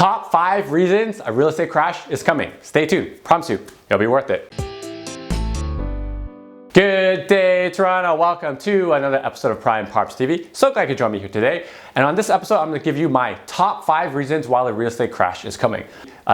Top 5 reasons a real estate crash is coming. Stay tuned. Promise you, it'll be worth it. Good day, Toronto. Welcome to another episode of Prime Parps TV. So glad you could join me here today. And on this episode, I'm going to give you my top 5 reasons why the real estate crash is coming.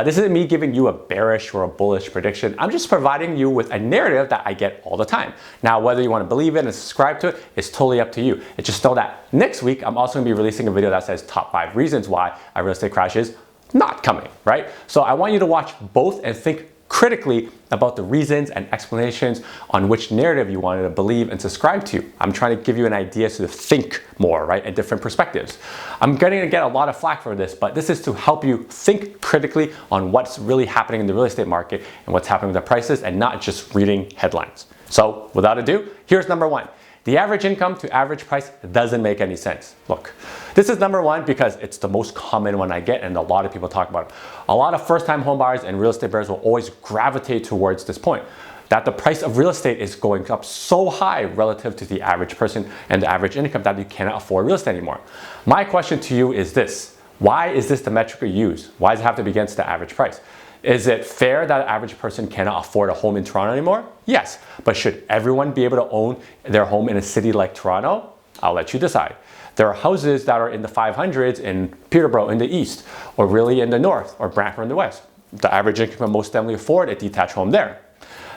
This isn't me giving you a bearish or a bullish prediction. I'm just providing you with a narrative that I get all the time. Now, whether you want to believe it and subscribe to it is totally up to you. It's just know that next week, I'm also going to be releasing a video that says top 5 reasons why a real estate crash is not coming, right? So I want you to watch both and think critically about the reasons and explanations on which narrative you wanted to believe and subscribe to. I'm trying to give you an idea to think more, right, and different perspectives. I'm going to get a lot of flack for this, but this is to help you think critically on what's really happening in the real estate market and what's happening with the prices and not just reading headlines. So without ado, here's number 1. The average income to average price doesn't make any sense. Look, this is number 1 because it's the most common one I get and a lot of people talk about it. A lot of first-time home buyers and real estate buyers will always gravitate towards this point, that the price of real estate is going up so high relative to the average person and the average income that you cannot afford real estate anymore. My question to you is this: why is this the metric we use? Why does it have to be against the average price? Is it fair that an average person cannot afford a home in Toronto anymore? Yes, but should everyone be able to own their home in a city like Toronto? I'll let you decide. There are houses that are in the 500s in Peterborough in the east, or really in the north, or Brantford in the west. The average income can most definitely afford a detached home there.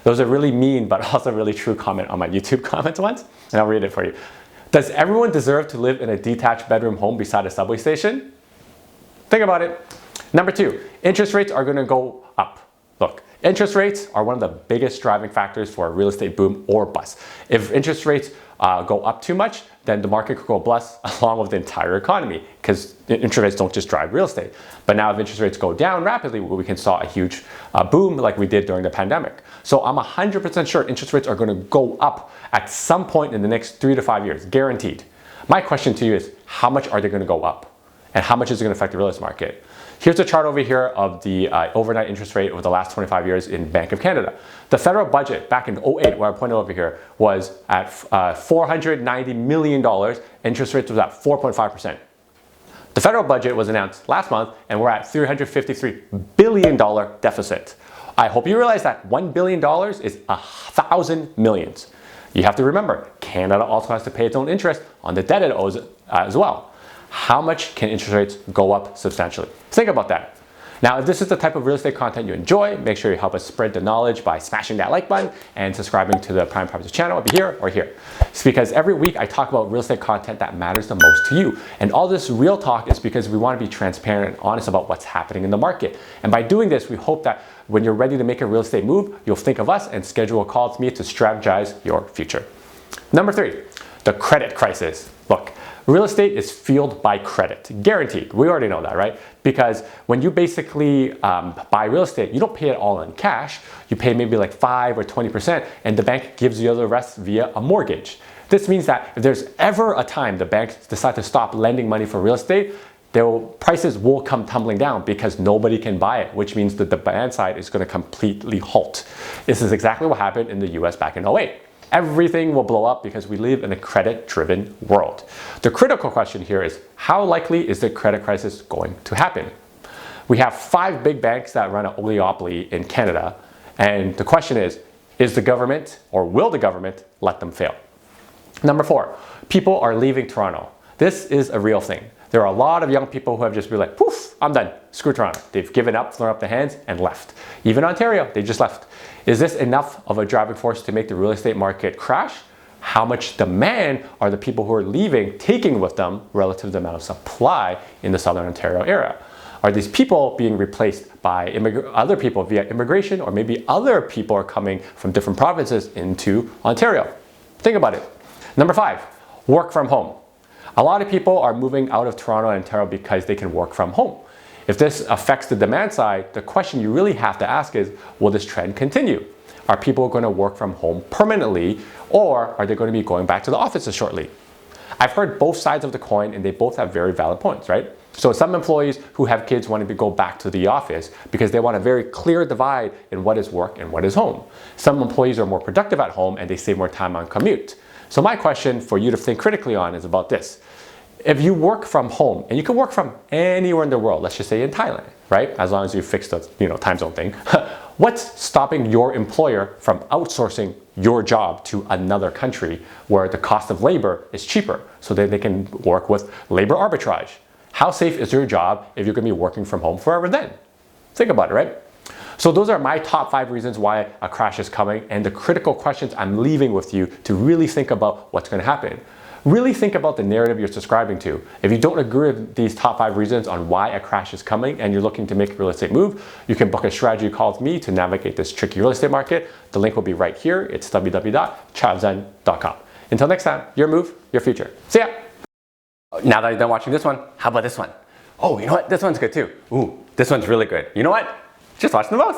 Those are really mean, but also really true comment on my YouTube comments once, and I'll read it for you. Does everyone deserve to live in a detached bedroom home beside a subway station? Think about it. Number 2, interest rates are going to go up. Look, interest rates are one of the biggest driving factors for a real estate boom or bust. If interest rates go up too much, then the market could go bust along with the entire economy, because interest rates don't just drive real estate. But now if interest rates go down rapidly, we can saw a huge boom like we did during the pandemic. So I'm 100% sure interest rates are going to go up at some point in the next 3 to 5 years, guaranteed. My question to you is, how much are they going to go up? And how much is it going to affect the real estate market? Here's a chart over here of the overnight interest rate over the last 25 years in Bank of Canada. The federal budget back in 2008, where I pointed over here, was at $490 million. Interest rates was at 4.5%. The federal budget was announced last month, and we're at $353 billion deficit. I hope you realize that $1 billion is 1,000 millions. You have to remember, Canada also has to pay its own interest on the debt it owes as well. How much can interest rates go up substantially? Think about that. Now, if this is the type of real estate content you enjoy, make sure you help us spread the knowledge by smashing that like button and subscribing to the Prime Parps channel over here or here. It's because every week I talk about real estate content that matters the most to you. And all this real talk is because we want to be transparent and honest about what's happening in the market. And by doing this, we hope that when you're ready to make a real estate move, you'll think of us and schedule a call with me to strategize your future. Number 3, the credit crisis. Look, real estate is fueled by credit, guaranteed. We already know that, right? Because when you basically buy real estate, you don't pay it all in cash. You pay maybe like 5 or 20%, and the bank gives you the rest via a mortgage. This means that if there's ever a time the banks decide to stop lending money for real estate, prices will come tumbling down because nobody can buy it, which means that the demand side is going to completely halt. This is exactly what happened in the US back in 2008. Everything will blow up because we live in a credit-driven world. The critical question here is, how likely is the credit crisis going to happen? We have 5 big banks that run an oligopoly in Canada, and the question is the government, or will the government, let them fail? Number 4, people are leaving Toronto. This is a real thing. There are a lot of young people who have just been like, poof, I'm done, screw Toronto. They've given up, thrown up their hands, and left. Even Ontario, they just left. Is this enough of a driving force to make the real estate market crash? How much demand are the people who are leaving taking with them relative to the amount of supply in the Southern Ontario area? Are these people being replaced by other people via immigration, or maybe other people are coming from different provinces into Ontario? Think about it. Number 5, work from home. A lot of people are moving out of Toronto and Ontario because they can work from home. If this affects the demand side, the question you really have to ask is, will this trend continue? Are people going to work from home permanently, or are they going to be going back to the offices shortly? I've heard both sides of the coin, and they both have very valid points, right? So some employees who have kids wanting to go back to the office because they want a very clear divide in what is work and what is home. Some employees are more productive at home and they save more time on commute. So my question for you to think critically on is about this. If you work from home, and you can work from anywhere in the world, let's just say in Thailand, right? As long as you fix the time zone thing. What's stopping your employer from outsourcing your job to another country where the cost of labor is cheaper so that they can work with labor arbitrage? How safe is your job if you're going to be working from home forever then? Think about it, right? So those are my top 5 reasons why a crash is coming and the critical questions I'm leaving with you to really think about what's going to happen. Really think about the narrative you're subscribing to. If you don't agree with these top 5 reasons on why a crash is coming and you're looking to make a real estate move, you can book a strategy call with me to navigate this tricky real estate market. The link will be right here. It's www.chavzen.com. Until next time, your move, your future. See ya! Now that you're done watching this one, how about this one? Oh, you know what? This one's good too. Ooh, this one's really good. You know what? Just watch them both.